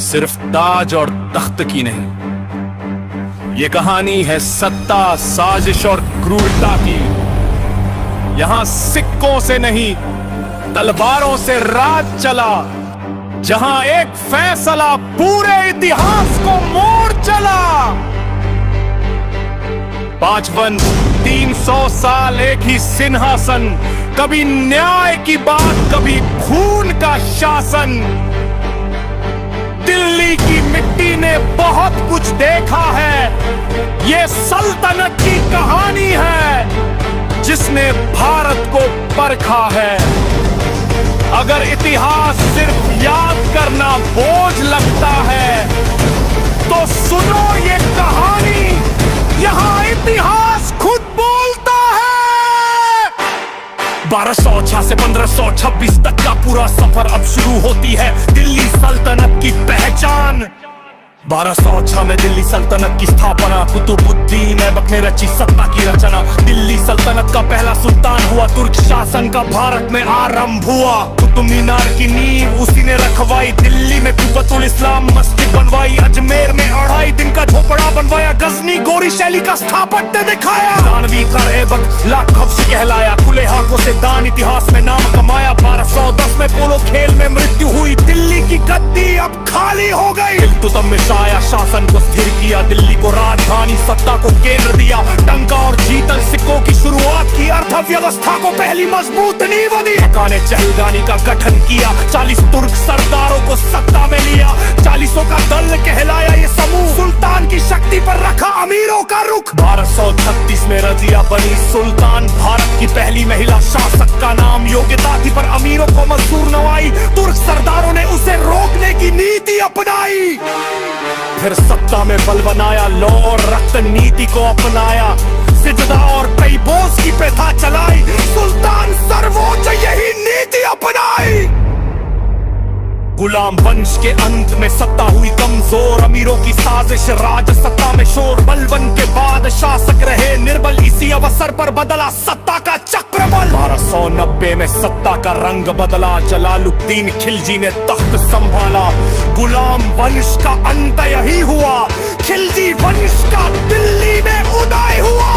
सिर्फ ताज और तख्त की नहीं, ये कहानी है सत्ता, साजिश और क्रूरता की। यहां सिक्कों से नहीं, तलवारों से राज चला। जहां एक फैसला पूरे इतिहास को मोड़ चला। 55 300 साल एक ही सिंहासन, कभी न्याय की बात, कभी खून का शासन। दिल्ली की मिट्टी ने बहुत कुछ देखा है। ये सल्तनत की कहानी है जिसने भारत को परखा है। अगर इतिहास सिर्फ याद करना बोझ लगता है तो सुनो ये कहानी, यहां इतिहास खुद बोलता है। 1206 से 1526 तक का पूरा सफर अब शुरू होती है दिल्ली सल्तनत की पहचान। 1206 में दिल्ली सल्तनत की स्थापना, कुतुबुद्दीन ऐबक ने रची सत्ता की रचना। दिल्ली सल्तनत का पहला सुल्तान हुआ, तुर्क शासन का भारत में आरंभ हुआ। कुतुब मीनार की नींव उसी ने रखवाई, दिल्ली में कुतुबुल इस्लाम मस्जिद बनवाई, अजमेर में 2.5 दिन का झोपड़ा बनवाया, गजनी गौरी शैली का स्थापत्य दिखाया। दानवी कर ऐबक लाखव से कहलाया, खुले हाथों से दान इतिहास में नाम कमाया। 1210 में पोलो खेल में मृत्यु हुई, दिल्ली की गद्दी अब खाली हो गई। इल्तुतमिश में आया, शासन को स्थिर किया, दिल्ली को राजधानी, सत्ता को केंद्र दिया। टंका और जीतल सिक्कों की शुरुआत की, अर्थव्यवस्था को पहली मजबूत नींव दी। हकाने चहलगानी का गठन किया, 40 तुर्क सरदारों को सत्ता में लिया। 40 का दल कहलाया ये समूह, सुल्तान की शक्ति पर रखा अमीरों का रुख। 1236 में रजिया बनी सुल्तान, भारत की पहली महिला शासक का नाम। योग्यता थी पर अमीरों को मंजूर न आई, तुर्क सरदारों ने उसे रोकने की नीति अपनाई। फिर सत्ता में बल बनाया, लौ और रक्त नीति को अपनाया। सिजदा और कई बोझ की प्रथा चलाई, सुल्तान सर्वोच्च यही नीति अपनाई। गुलाम वंश के अंत में सत्ता हुई कमजोर, अमीरों की साजिश, राज सत्ता में शोर। बलबन के बाद शासक रहे निर्बल, इसी अवसर पर बदला सत्ता का चक्रबल। 1290 में सत्ता का रंग बदला, जलालुद्दीन खिलजी ने तख्त संभाला। गुलाम वंश का अंत यही हुआ, खिलजी वंश का दिल्ली में उदय हुआ।